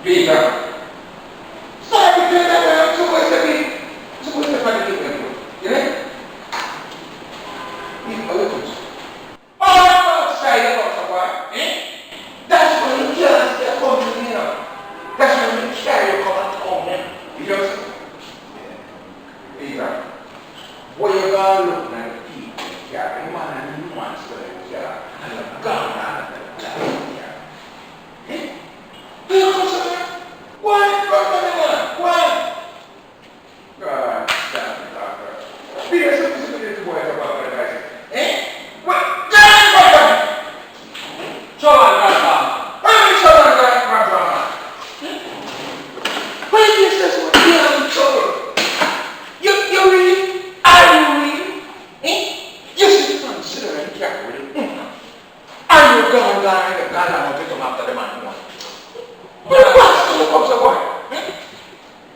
Peter. Start to do that way. I'm supposed to be. I'm supposed to find the people. You know? Eat other things. All outside of us, eh? That's when you just get home to me now. That's when you carry your come at home, eh? You just. Peter. What you gonna look like? Yeah, man, and you want to say, yeah, and you're gone out of the job, yeah. Eh? Do you know something? Why? Why? God, damn it, doctor. Peter, something to boy about what I said. Eh? What? Damn, brother! Show on, grandpa. Show on, grandpa. Why do you say so? You're in trouble. You read? Are you read? Eh? You should consider and carefully. Are you going down and God I'm going to come after the man one? But what's the comes of boy?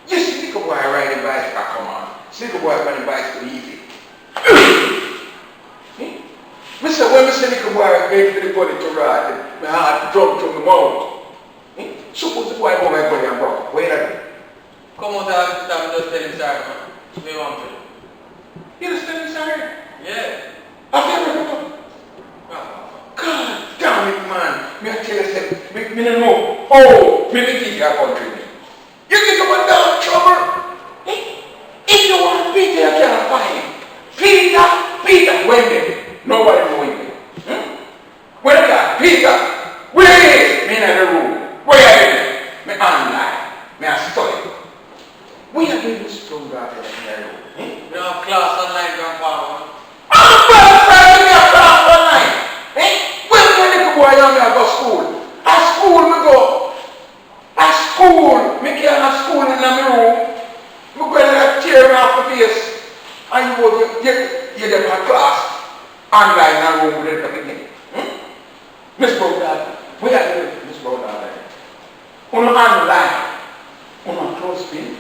You see the boy riding bicycle, come on. See the boy riding bicycle easy. Mr. When Mr. Little boy gave to the body to ride, my heart jumped from the mouth. Suppose the boy go my body and walk. Wait a minute. Come on, I'm just telling sorry, man. We want to. You just telling sorry? Yeah. I've never done. God damn it, man. Me I tell you, me no know. Oh, me think you are country. You get about down trouble. If you want Peter, you cannot find him. Peter, when there? Nobody know him. When I got Peter, where is? Me in the room. Where are you? Me online. Me I study. We are doing this strong out in the room. You have class online, grandpa. I'm going to class online. When little boy I go to school. At school we go. At school, me can't have school in my room. We go and tear me off the face. And you go get them at class. Online and room with everything. Miss Brother, where are you, Miss Brother? Online. On close speed.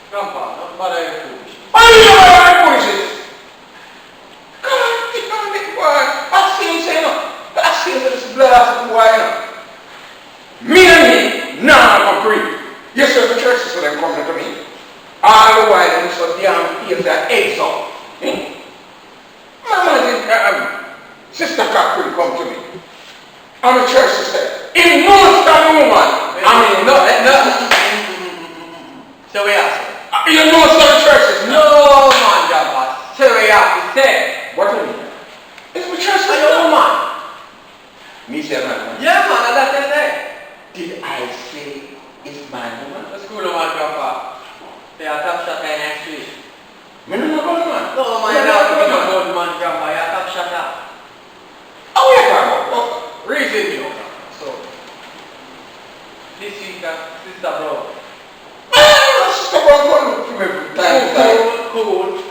Grandpa, don't bother your foolish. Why do you know my foolishness? God, you can't make boy. I see him saying, I see him with this blast of boy. Me and him, now agree. Yes, sir, the churches for them coming to me. All the while, them so damn feel that eggs up. Sister Cockfield come to me. I'm a church sister. In most of the woman. I mean, no. So we ask. You know some churches? No, man, Jabba. So we have to say. What do you mean? It's my church sister. Are you woman? Me say man. Yeah, man, that's what I say. Did I say it's my woman? The school woman, Jabba. They are top shot next week. Me no know man. No, man, you're not good man, Jabba. You're top shot. Oh, yeah, reason you. So, this week, Sister Bro. Sister Bro, go to me time. Cool.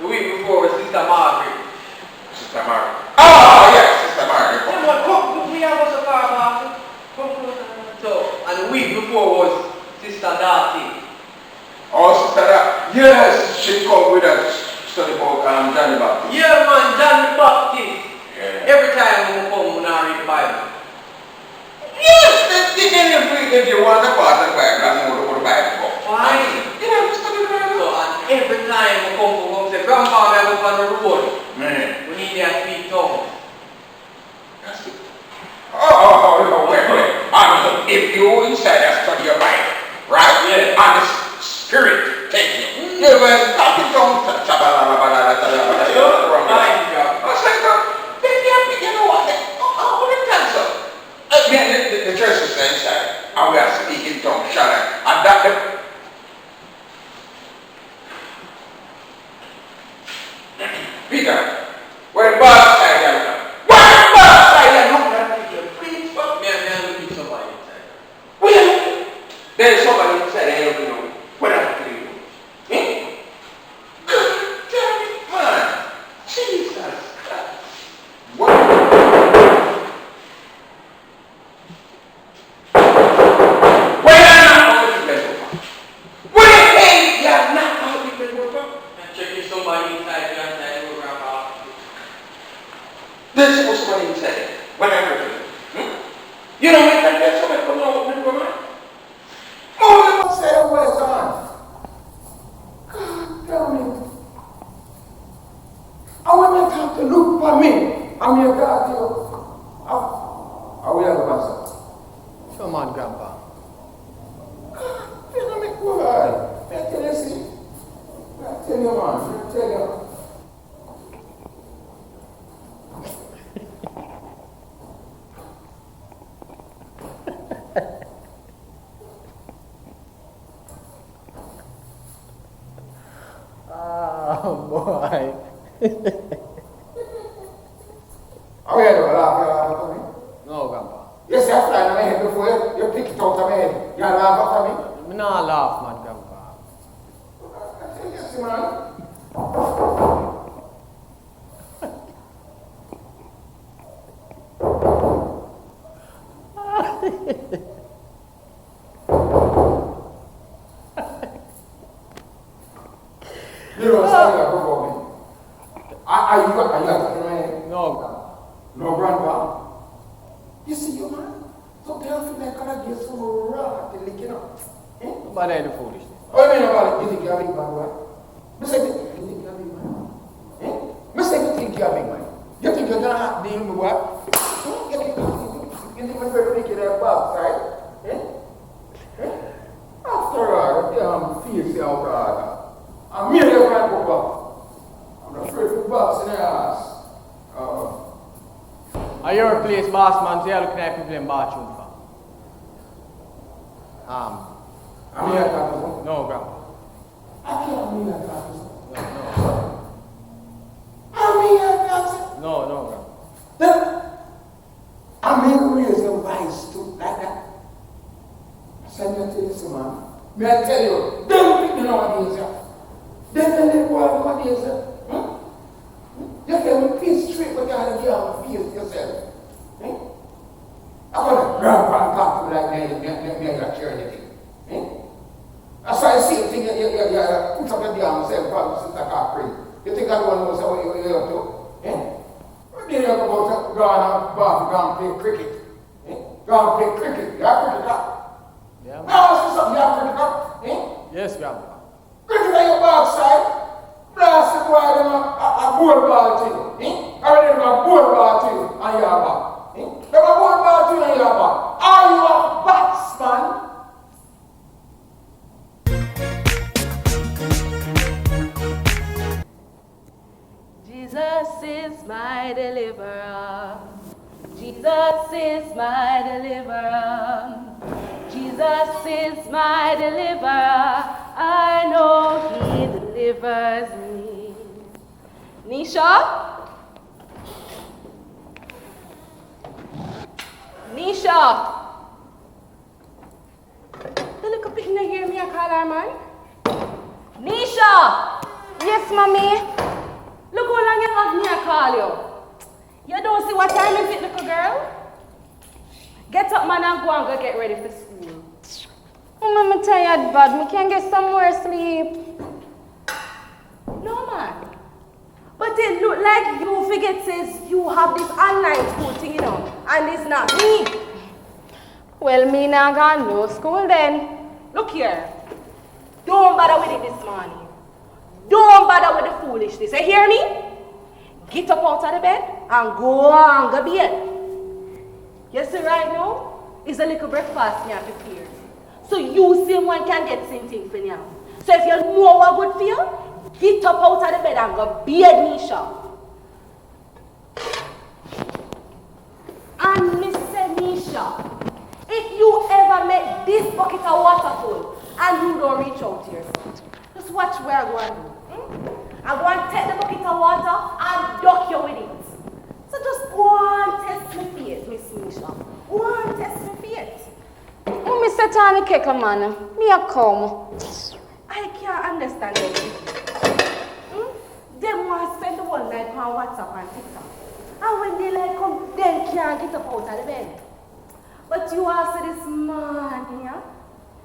The week before was Sister Margaret. Sister Margaret. Oh, yeah, Sister Margaret. Come, we have us a car, Margaret. So, and the week before was Sister Darty. Oh, Sister Darty. Yes, she come with us. Study about Johnny Baptist. Yeah, man, Johnny Baptist. Yeah. Every time we come, we now read the Bible. Yes, if you want to pass the Bible, I'm going to go to the Bible. Why? You know, we study the Bible. So, and every time we come say, Grandpa, we go on the road. Man. We need their speak tongues. That's it. Oh, wait. If you inside and study your Bible, right? Yeah. And the Spirit take you. You were talking tongues. The church is inside, and we are speaking tongues, and that Peter, Grandpa. You know me, boy. I tell you, see. I tell you, man. I tell you. Oh, boy. Oh, yeah, you laugh at me? No, Grandpa. Yes, I fly in my head before you pick it out of my head. You laugh at me? I'm not laugh, man, Grandpa. I tell you, see, man. You don't stand up before me. Are you talking to me? No, Grandpa. No, Grandpa. You see, you man. Sometimes I feel like I get some raw to lick it up. Eh? But I do foolishness. What do you mean about it? You think you're a big man, boy? You say you think you're a big man? Eh? You say you think you're a big man? You think you're gonna deal with me, boy? You think you're going to make it a box, right? Eh? Eh? After all, damn feisty out there. I'm merely a man for box. I'm not afraid for box in the ass. Are you replace boss man, so you're looking at people in bathroom for? I'm here at that. No, Grandpa. I can't mean that. No. I'm here at that. No, Grandpa. Then, I'm here to raise your voice too, like that. I said, I tell you, some man. May I tell you, don't pick me nowadays, yeah. Then the boy nowadays, yeah. You can be straight, but you have to get on the field yourself. Eh? I'm going to grandpa talk to you like that, you got care anything. Eh? That's why I see the thing, you put up your damn self, probably since I can't pray. You think I don't know what you're up to? Eh? What do you know about going out bar to play cricket? Eh? Go and play cricket. You have cricket up? Yeah. No, I see something, you have cricket up? Eh? Yes, Grandpa. Cricket on your backside. Blast the boy, them a board ball to you. Eh? I ready to a board ball to you on your back. Eh? Them a board ball to you on your back. Are you a batsman? Jesus is my deliverer. Jesus is my deliverer. Jesus is my deliverer. I know he delivers me. Nisha? Nisha? The little picking to hear me a call her, man. Nisha! Yes, mommy. Look how long you have me a call you. You don't see what time is it, little girl? Get up, man, and go and go get ready for school. Oh, I'm tired, bad. Me can get some more sleep. No, man. But it look like you forget says you have this online school thing, you know, and it's not me. Well, me not gone no school then. Look here. Don't bother with it this morning. Don't bother with the foolishness. You hear me? Get up out of the bed and go on go bed. You see right now, it's a little breakfast me have prepared. So you see one can get same thing for now. So if you know what good feel, get up out of the bed and go bed, Nisha. And Mr. Nisha, if you ever make this bucket of water full and you don't reach out to yourself, just watch where I go and do. I'm going to take the bucket of water and duck you with it. So just go and test my faith, Miss Nisha. Go and test my faith. Oh, Mr. Tani Keka, man. Me a come. I can't understand it. They want to spend the whole night on WhatsApp and TikTok. And when they like come, they can't get up out of the bed. But you also this man here,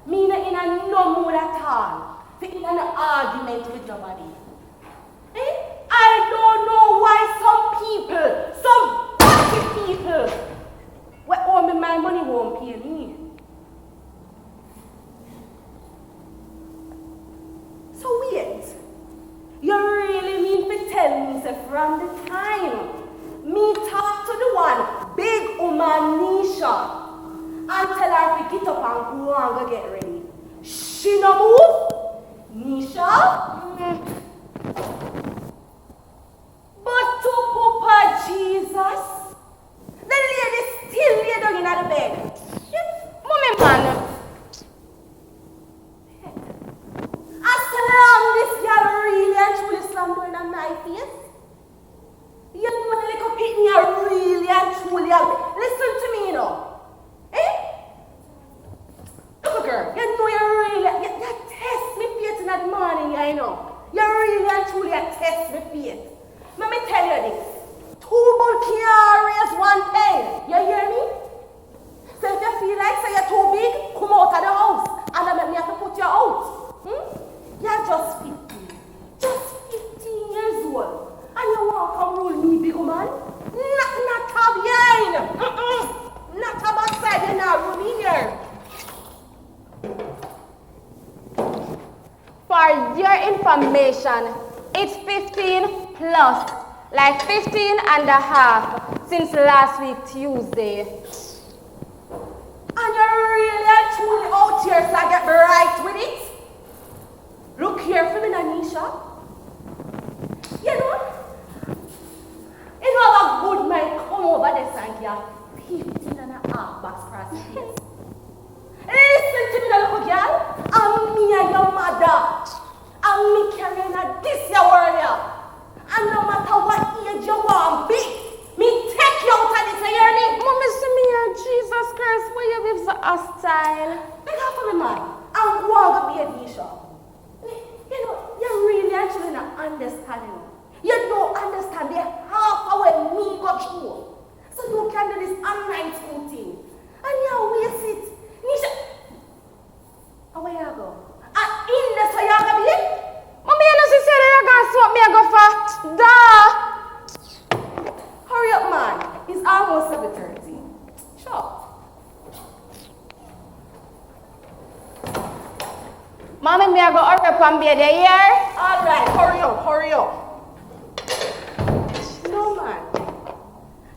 me not in a no mood at all. For in an argument with nobody. Eh? I don't know why some bad people, where owe me my money won't pay me. So wait, you really mean to tell me that from the time me talk to the one big woman Nisha and tell her to get up and go and go get ready. She no move. Nisha? But to Papa Jesus, the lady still lay down in the bed. Mommy, man. As long this girl really and truly slam down on my face, you know the little pitney are really and truly. Listen to me, you know. Eh? Look, girl, you know you really, you test me faith in the morning, I know. You really and truly test me faith. Let me tell you this. 2 bull can't raise 1 pen. You hear me? So if you feel like say you're too big, come out of the house. And then me have to put you out. You're just 15. Just 15 years old. And you want to come rule me, big man? Not a behind. Not a backside, you're not ruling here. For your information, it's 15 plus, like 15 and a half since last week Tuesday. And you're really and truly out here so I get right with it? Look here for me, Nanisha. You know how good man come over this and get 15 and a half box cross face. Listen to me, little girl. I'm me and your mother. I'm me carrying a this your world here. And no matter what age you want be, me take you out of this, you hear me? Mommy, see me here, Jesus Christ, why you live so hostile? Look out for me, man. I'm going to be a Nisha. You know, you really actually not understanding. You don't understand the half of what me got through. So you can do this online school thing. And you waste it. Nisha, where you go? And in this way you go be? Mommy, you know she said that you're going to swap me a go for. Duh! Hurry up, man. It's almost 7:30. Sure. Mommy, me I go hurry up and be there, yeah? All right, hurry up, hurry up. No, man.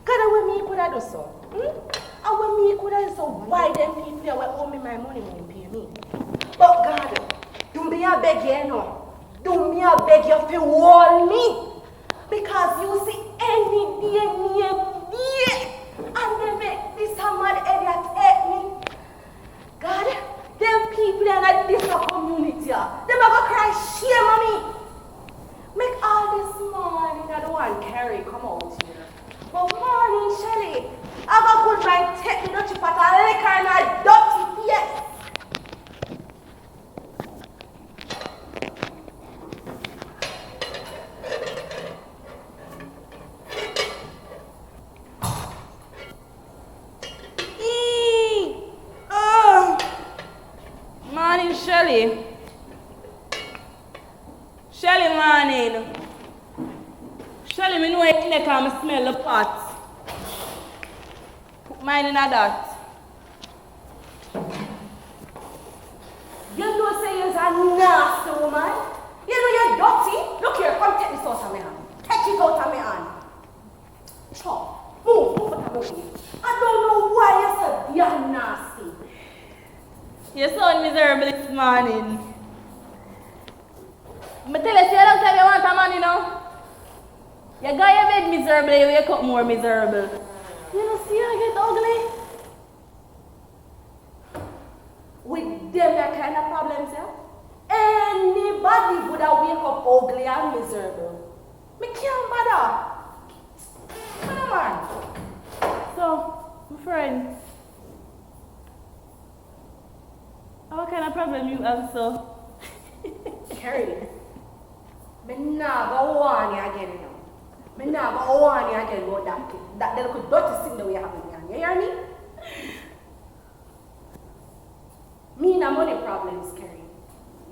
Because when me could have do so. And when me could have do so, why them people that will owe me my money won't pay me? But God, do me a beg you, no. Do me a beg you to warn me. Because you see any day near me, and they make this a mad area take me. God, them people in this community, them are going to cry shame on me. Make all this morning I don't want carry come out here. But morning, Shelly, I got good man take me to pot a liquor and a dirty face. Morning, Shelly. Shelly, morning. Shelly, me know it like I smell the pot. Put mine in a that. You know say you're a nasty woman. You know you're dirty. Look here, come take this out of my hand. Take it out of my hand. Chop. Move out of me. I don't know why you said you're nasty. You sound miserable this morning. I tell you, see how long time you want a man, you know? You got your bed miserable, you wake up more miserable. You know, see how I get ugly? With them that kind of problems, yeah? Anybody would have wake up ugly and miserable. Me can't bother. Come on. So, my friend, what kind of problem you have, so? Carry. Me nah go on you again, you know. Me nah go on you again about that little dirty thing that we have in here. You hear me? Me na money problems, Carrie.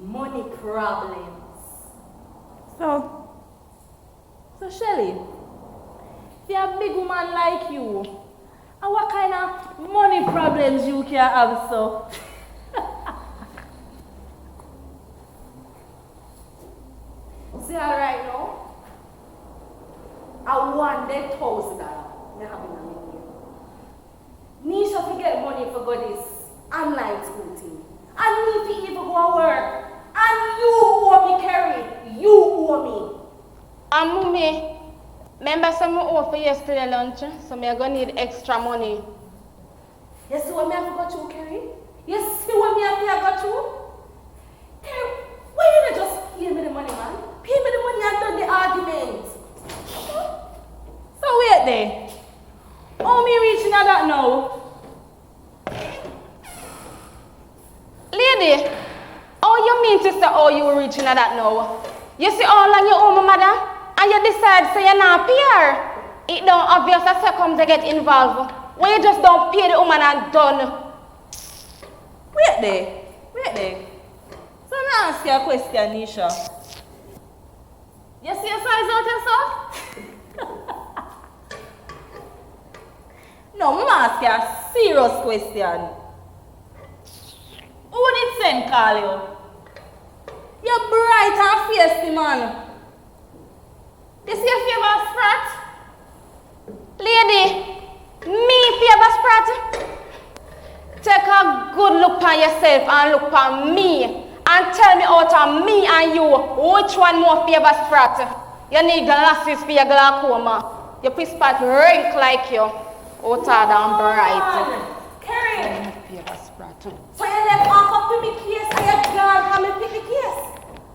Money problems. So Shelly, if you're a big woman like you, and what kind of money problems you can have, so? See alright now? I want that $1,000. Me having a million. Nisha to get money for go this online school thing. And me to even go to work. And you owe me, Kerry. You owe me. And Mummy, remember some owe for yesterday lunch, so me gonna need extra money. You see what me have to go through, Kerry? You see what me have to go through? Kerry, why you not just pay me the money, man? Pay me the money and done the argument. So wait there. How me reaching at that now? Lady, how you mean to say how you reaching at that now? You see all on your own mother, and you decide say you're not pay. It don't obvious as you come to get involved. When you just don't pay the woman and done. Wait there. So me ask you a question, Nisha. You see your size out yourself? No, me ask you a serious question. Who did send call you? You're bright and feisty, man. This your favorite sprat? Lady, me favor sprat. Take a good look on yourself and look on me and tell me out of me and you which one more favor sprat. You need glasses for your glaucoma. Your piece part rank like you. Out and bright. Kerry. Favor sprat. So you left off up to me case and you can't come and pick the case.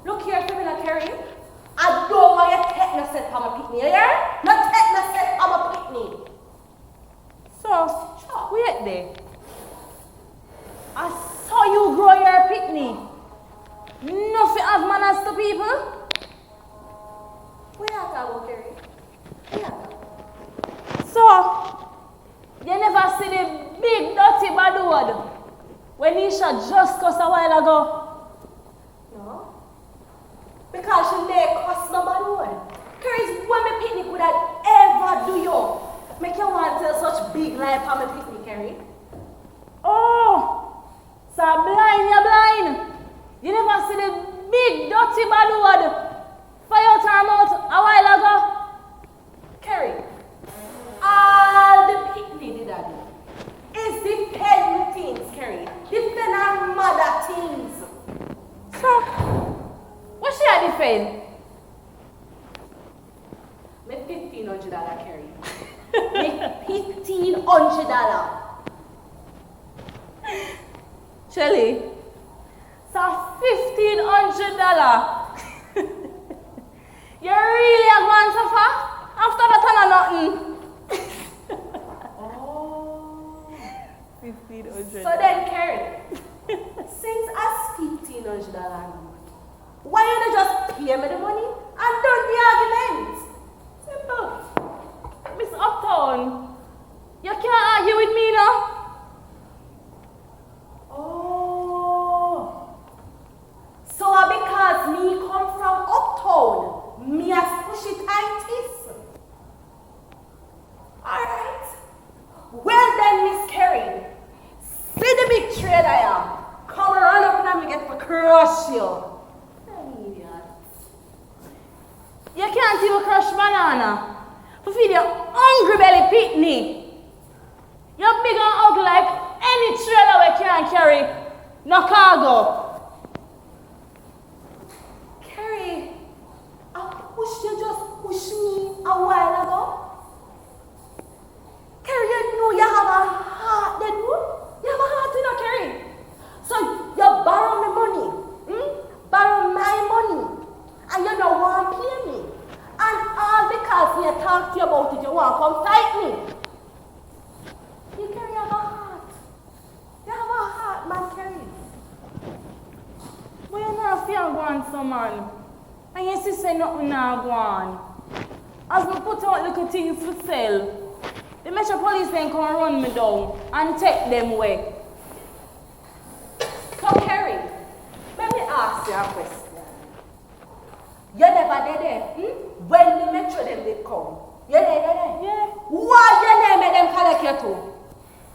Look here, Femina Kerry. I don't want you to take no set for my pick me, you hear? Not take no set for my pick me. So, wait there. I saw you grow your picnic. Nothing have manners to people. Where you go, Kerry? Where you go? So, you never see the big dirty bad word when Nisha just cussed a while ago? No. Because she never cuss nobody word. Kerry's what my picnic would have ever do you. Make you want to tell such big lie for my picnic, Kerry. Oh, so blind, you're blind. You never see the big dirty bad word fire time out a while ago? Kerry, all the picnic did I do is depend things, Kerry. Depend on mother things. So, what she had defend? Me $1,500, Kerry. Me $1,500. Shelly, so $1,500. You really are going so far? After that, nothing. Oh. 1,500. So then, Kerry, since I $1,500, why you not just pay me the money and done the argument? Simple. Miss Uptown, you can't argue with me now. Oh. So because me come from Uptown, me has push it tightest. Alright. Well then, Miss Kerry, see the big trade I am. Come run up and me get to crush you. You can't even crush banana. For feed your hungry belly picnic. You're big and ugly like any trailer we can carry. No cargo. Kerry, I push you just push me a while ago. Kerry, you know you have a heart, then you have a heart, you know, Kerry. So you borrow me money, borrow my money, and you don't want to pay me. And all because me talk to you about it, you want to come fight me. You Kerry have a heart. You have a heart, man, Kerry. But you not feel go on some man. And you see say nothing now go on. As we put out little things for sale, the metro police then come and run me down and take them away. So Kerry, let me ask you a question. You never did it, when the metro them did come. You did it? Yeah. What your name made them collect you to?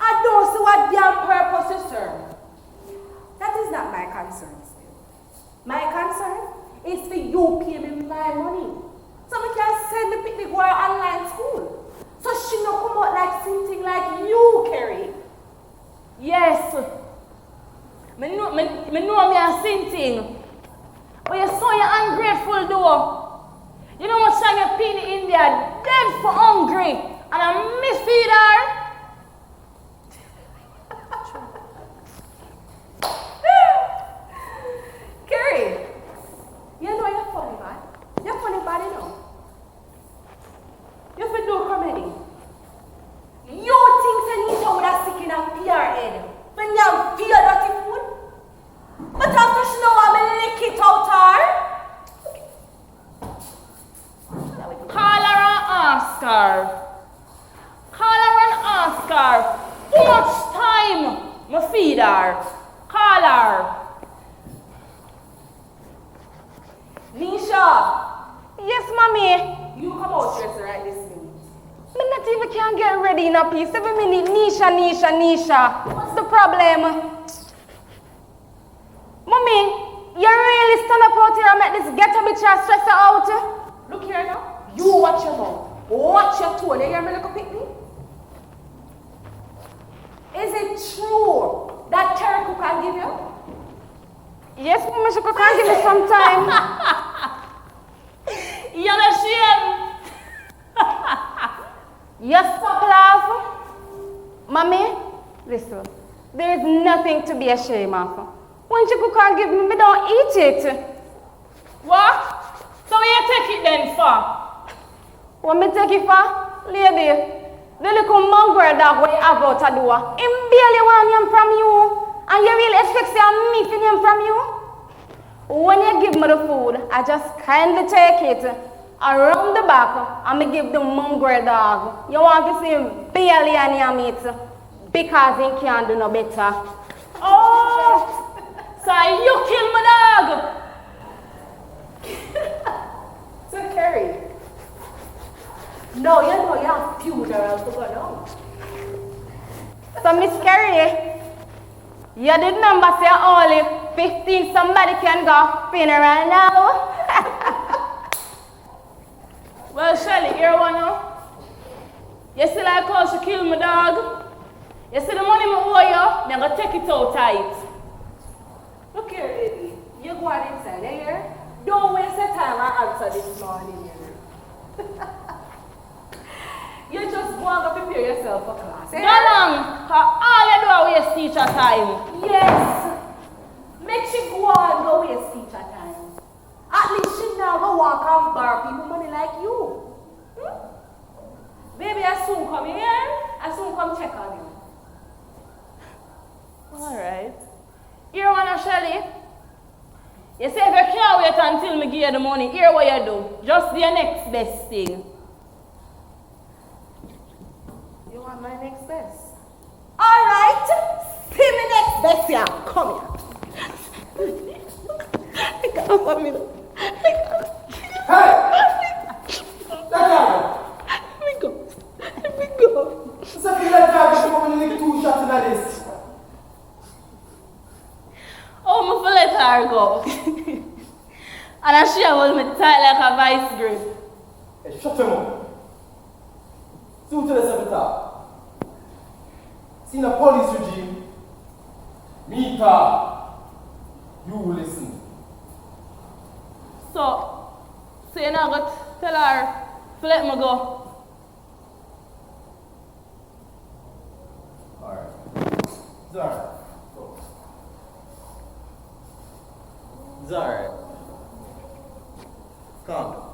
I don't see what damn purpose you serve. That is not my concern still. My concern is for you pay me my money. So we can send the picnic to our online school. So she no come out like something like you, Kerry. Yes. Me know me a sin thing. But you saw you ungrateful though. You know what time you pin in there dead for hungry and I misfeed her. Carrie, you know you're funny, man. You're funny bad, you know. You fit do comedy. You think Tanisha would have sick in a PR head when you feel dirty food? But after she know I'm a lick it out her. Call her and ask her. Call her and ask her. How much time me feed her? Call her. Nisha, Yes, mommy. you come out here right this minute. Me not even can get ready in a piece. 7 minutes. Nisha. What's the problem? Mommy, you really stand up out here and make this ghetto bitch and stress her out? Look here now. You watch your mouth. Watch your tone. You hear me, little picnic? Is it true that Carrie Cook can give you? Yes, mommy, she can give me some time. You're ashamed. You stop laugh. Mommy, listen. There is nothing to be ashamed of. When she can't give me don't eat it. What? So where you take it then for? What me take it for? Lady, the little mongrel dog what you have out the door, him barely want him from you. And you really expect me to him from you? When you give me the food, I just kindly take it around the back and me give the mongrel dog. You want to see him barely on your meat because he can't do no better. Oh! So you kill my dog! So Carrie, no, you know you have funerals to go down. So Miss Carrie, you did remember say only 15 somebody can go funeral now? Well, Shelly, here one now. You see like how she killed my dog? You see the money me owe you? Then go take it out tight. Look here, baby. You go on inside, you hear? Don't waste your time and answer this morning, you know. You just go and go prepare yourself for class. Go on, cause all you do is waste teacher time. Yes. Make she go and go waste teacher time. At least she now go walk and borrow people money like you. Baby, I soon come here. I soon come check on you. Alright. Here one now, Shelly. You say if you can't wait until me give you the money, here what you do. Just do your next best thing. You want my next best? All right. See me next best here. Come here. Let me go. So feel like I'm going to lick 2 shots in this. Oh, I feel let her go. And I she hold me tight like a vice grip. Hey, shut your mouth. See who tell us at the top. See the police regime. Me talk. You listen. So you now got to tell her to let me go. Alright. Zara. Go. Zara. Calm down.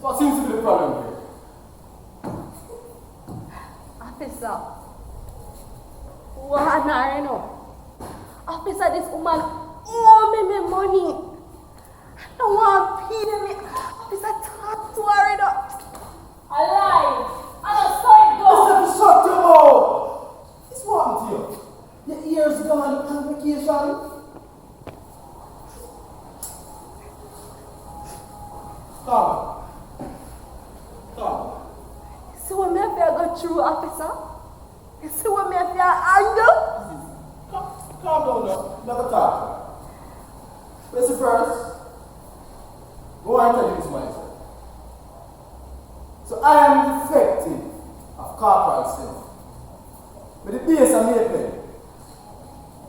So what seems to be the problem here? Officer. What now, you know? Officer, this woman owe me money. I don't want to pay me. Officer, talk to her, you know. Alive! I don't saw it go! Listen, shut your mouth! What's wrong with you? Your ears gone on vacation? Come. See what me have to go through, officer? You see what me have to handle? Calm down now. Never talk. Listen first. Go on and tell you this myself. So I am defective of corporal self. But the base of me pen.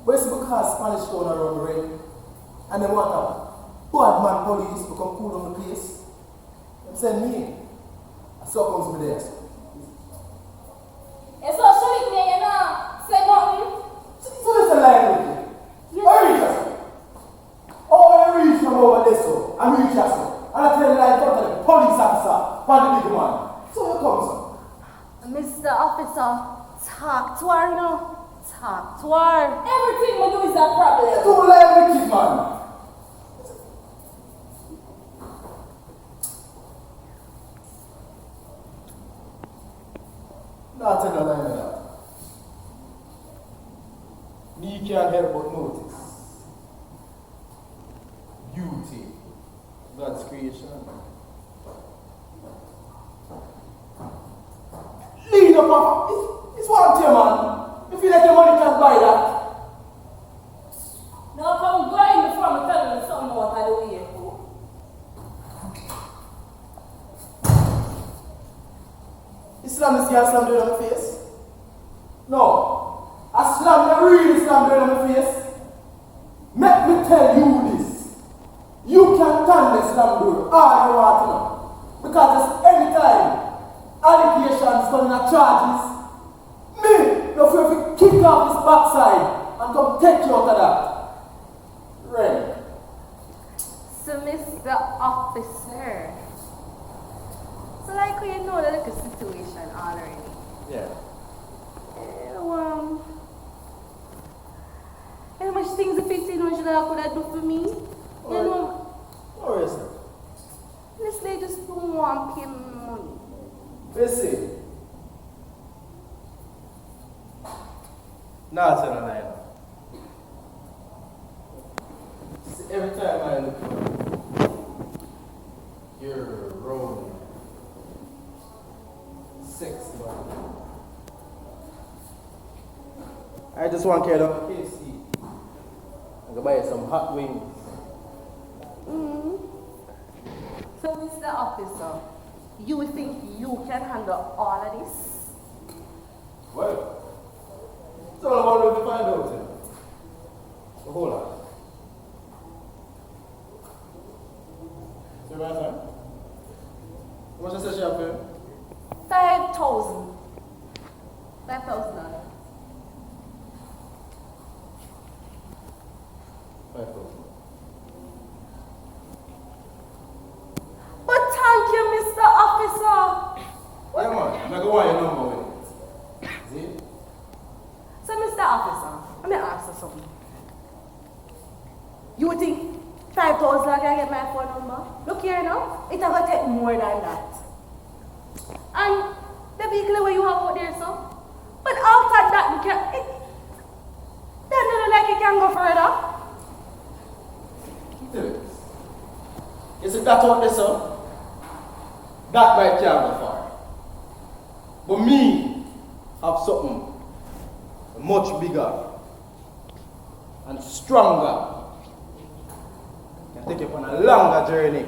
But it's because Spanish town around the ring, and they want a bad man police to come cool on the place. They send me in. And so comes me there. It's so shit there, you know. Say nothing. So it's a lie with you. Hurry, Jason. Oh, I reach from over there, so. I reach Jason. And I tell you like go to the police officer, for the big man. So you come, sir. Mr. Officer, talk to her, you know. Talk to her. Everything we do is a problem. Don't lie with kid, man. Not tell no lie like that. Me can't help but notice beauty, God's creation. Lead up on it's one thing, man. You feel like your money can't buy that. Now come going before me tell you something what I do here. Islam is here slam down on my face? No. I slam the real slam down on my face. Let me tell you this. You can turn the slam door all you want to know. Because any time allegations coming at charges, me, no fear to kick off his backside and come take you out of that. Right. So, Mr. Officer, so like you know the little situation already. Yeah. How much things the 1500 could have do for me? You know, Where is it? this lady just don't want to pay me money. Listen. Nah, tell no lie. See, every time I look at you, you're rolling. Sexy, man. I just want to get up KC. I'm going to buy some hot wings. So, Mr. Officer, you think you can handle all of this? Well, it's all about what we find out here. So hold on. See what I'm saying? How much I say she have for? 5,000. 5,000. 5,000. But thank you, Mr. Officer. Yeah, man. I'm not going to want your number with it. See? So, Mr. Officer, let me ask you something. You think 5,000 I can get my phone number? Look here now, it's going to take more than that. And the vehicle where you have out there, so. But after that, you can. That doesn't like it can go further. You see that out there, sir? That might can't go far. But me have something much bigger and stronger. Can take you on a longer journey.